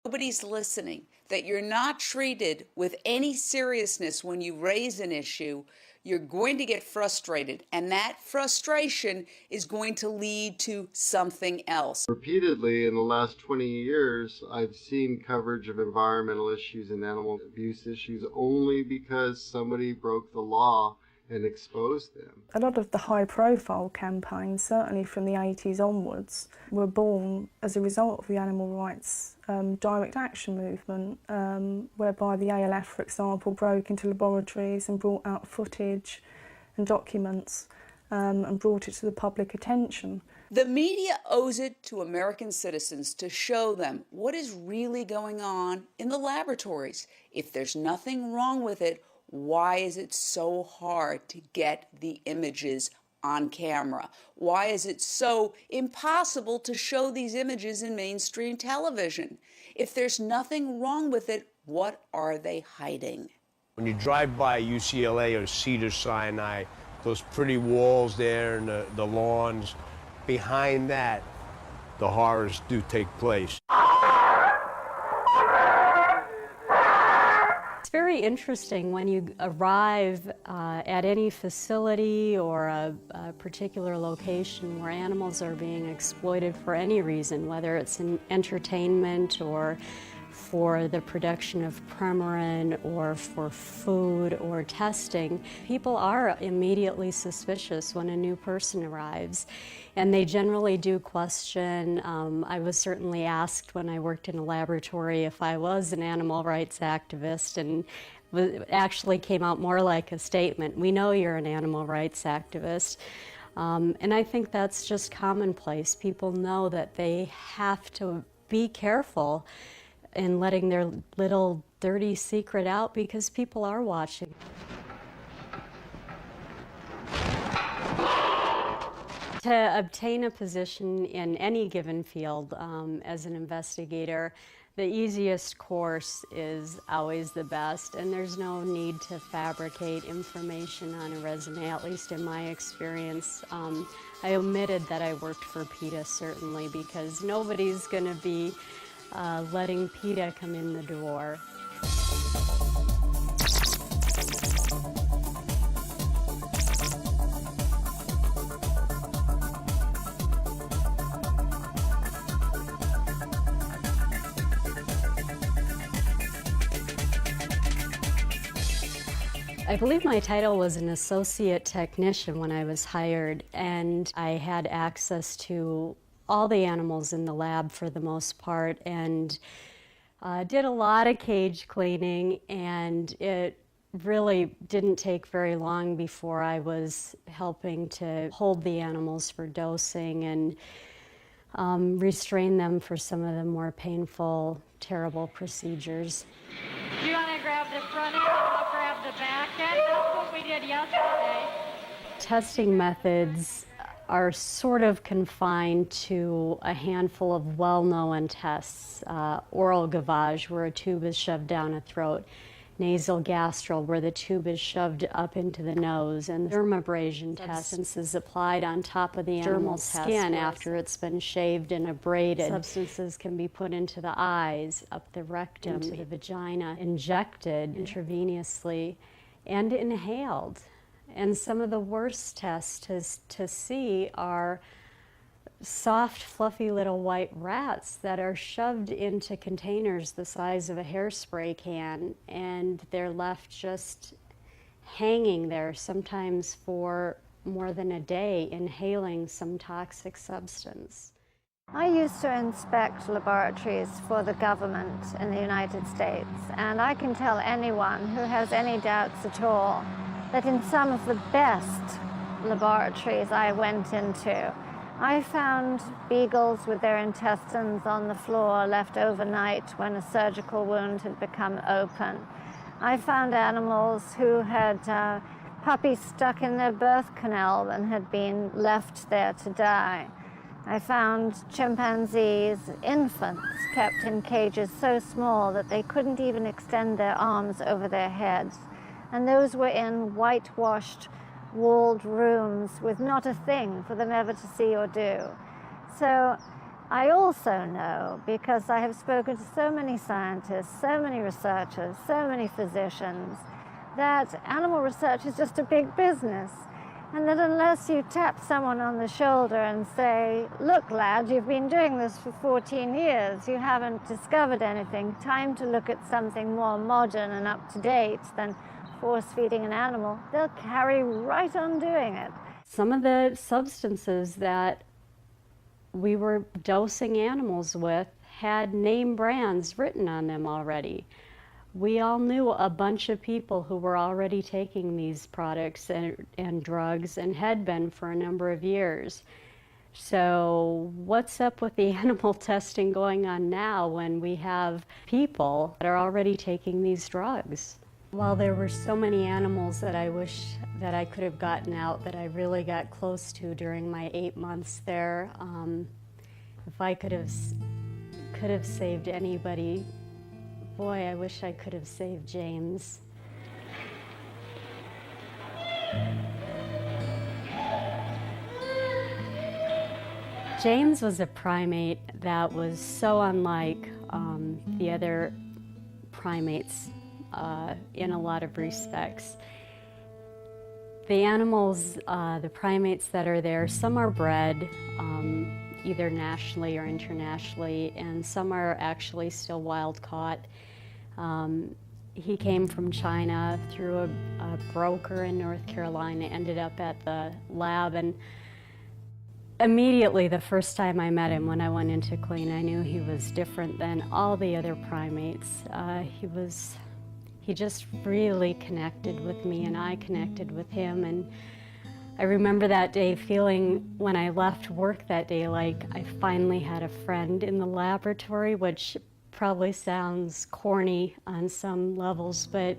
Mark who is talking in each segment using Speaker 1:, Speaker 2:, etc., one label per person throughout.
Speaker 1: nobody's listening, that you're not treated with any seriousness when you raise an issue, you're going to get frustrated, and that frustration is going to lead to something else.
Speaker 2: Repeatedly in the last 20 years, I've seen coverage of environmental issues and animal abuse issues only because somebody broke the law and exposed them.
Speaker 3: A lot of the high-profile campaigns, certainly from the 80s onwards, were born as a result of the animal rights direct action movement, whereby the ALF, for example, broke into laboratories and brought out footage and documents and brought it to the public attention.
Speaker 1: The media owes it to American citizens to show them what is really going on in the laboratories. If there's nothing wrong with it, why is it so hard to get the images on camera? Why is it so impossible to show these images in mainstream television? If there's nothing wrong with it, what are they hiding?
Speaker 4: When you drive by UCLA or Cedars-Sinai, those pretty walls there and the lawns, behind that, the horrors do take place.
Speaker 5: It's very interesting when you arrive at any facility or a particular location where animals are being exploited for any reason, whether it's in entertainment or for the production of Premarin or for food or testing. People are immediately suspicious when a new person arrives, and they generally do question. I was certainly asked when I worked in a laboratory if I was an animal rights activist, and it actually came out more like a statement. We know you're an animal rights activist. And I think that's just commonplace. People know that they have to be careful in letting their little dirty secret out because people are watching. To obtain a position in any given field as an investigator, the easiest course is always the best, and there's no need to fabricate information on a resume, at least in my experience. I omitted that I worked for PETA, certainly, because nobody's going to be letting PETA come in the door. I believe my title was an associate technician when I was hired, and I had access to all the animals in the lab for the most part, and did a lot of cage cleaning, and it really didn't take very long before I was helping to hold the animals for dosing and restrain them for some of the more painful, terrible procedures.
Speaker 6: You want to grab the front end and I'll grab the back end? That's what we did yesterday.
Speaker 5: Testing methods are sort of confined to a handful of well-known tests. Oral gavage, where a tube is shoved down a throat. Nasal gastral, where the tube is shoved up into the nose. And dermabrasion test, substances applied on top of the animal's skin after it's been shaved and abraded. Substances can be put into the eyes, up the rectum, into the vagina, injected intravenously, and inhaled. And some of the worst tests to see are soft, fluffy little white rats that are shoved into containers the size of a hairspray can, and they're left just hanging there, sometimes for more than a day, inhaling some toxic substance.
Speaker 7: I used to inspect laboratories for the government in the United States, and I can tell anyone who has any doubts at all that in some of the best laboratories I went into, I found beagles with their intestines on the floor left overnight when a surgical wound had become open. I found animals who had puppies stuck in their birth canal and had been left there to die. I found chimpanzees, infants, kept in cages so small that they couldn't even extend their arms over their heads. And those were in whitewashed, walled rooms with not a thing for them ever to see or do. So I also know, because I have spoken to so many scientists, so many researchers, so many physicians, that animal research is just a big business. And that unless you tap someone on the shoulder and say, look, lad, you've been doing this for 14 years, you haven't discovered anything, time to look at something more modern and up to date than force-feeding an animal, they'll carry right on doing it.
Speaker 5: Some of the substances that we were dosing animals with had name brands written on them already. We all knew a bunch of people who were already taking these products and drugs and had been for a number of years. So what's up with the animal testing going on now when we have people that are already taking these drugs? While there were so many animals that I wish that I could have gotten out, that I really got close to during my 8 months there, if I could have saved anybody, boy, I wish I could have saved James. James was a primate that was so unlike the other primates in a lot of respects. The animals, the primates that are there, some are bred either nationally or internationally, and some are actually still wild caught. He came from China through a broker in North Carolina, ended up at the lab, and immediately the first time I met him when I went into clean, I knew he was different than all the other primates. He just really connected with me, and I connected with him. And I remember that day feeling, when I left work that day, like I finally had a friend in the laboratory, which probably sounds corny on some levels, but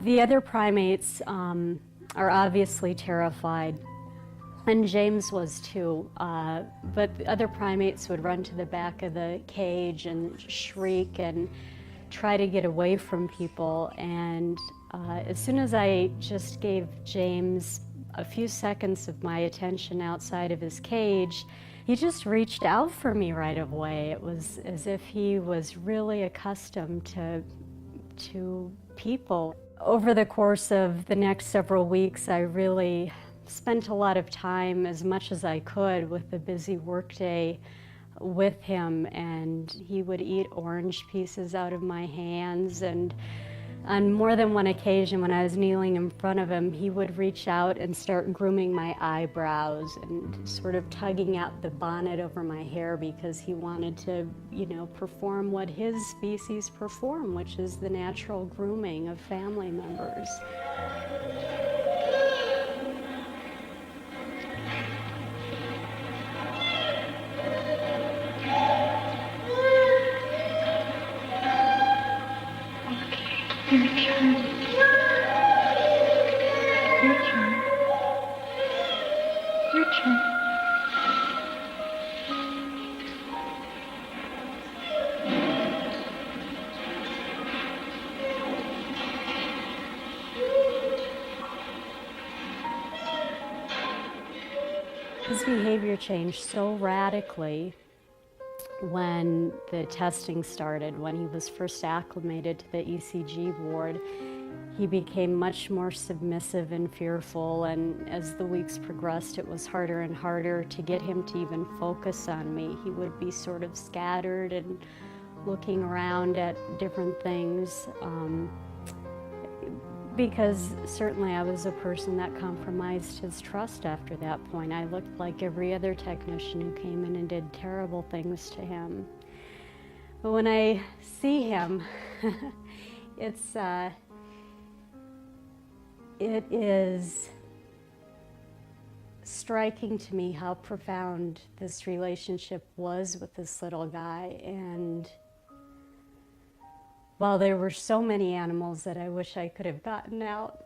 Speaker 5: the other primates are obviously terrified. And James was too, but the other primates would run to the back of the cage and shriek and try to get away from people. And as soon as I just gave James a few seconds of my attention outside of his cage, he just reached out for me right away. It was as if he was really accustomed to people. Over the course of the next several weeks, I really spent a lot of time, as much as I could, with the busy workday with him, and he would eat orange pieces out of my hands, and on more than one occasion when I was kneeling in front of him, he would reach out and start grooming my eyebrows and sort of tugging at the bonnet over my hair, because he wanted to, perform what his species perform, which is the natural grooming of family members. His behavior changed so radically when the testing started. When he was first acclimated to the ECG ward, he became much more submissive and fearful, and as the weeks progressed, it was harder and harder to get him to even focus on me. He would be sort of scattered and looking around at different things. Because certainly I was a person that compromised his trust after that point. I looked like every other technician who came in and did terrible things to him. But when I see him, it is striking to me how profound this relationship was with this little guy. And while there were so many animals that I wish I could have gotten out,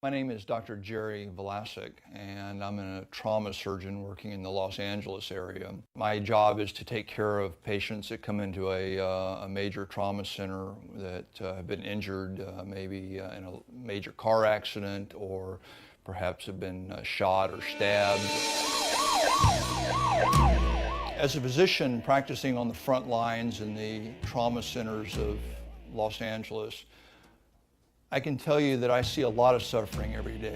Speaker 8: My name is Dr. Jerry Vlasic, and I'm a trauma surgeon working in the Los Angeles area. My job is to take care of patients that come into a major trauma center that have been injured, maybe in a major car accident, or perhaps have been shot or stabbed. As a physician practicing on the front lines in the trauma centers of Los Angeles, I can tell you that I see a lot of suffering every day.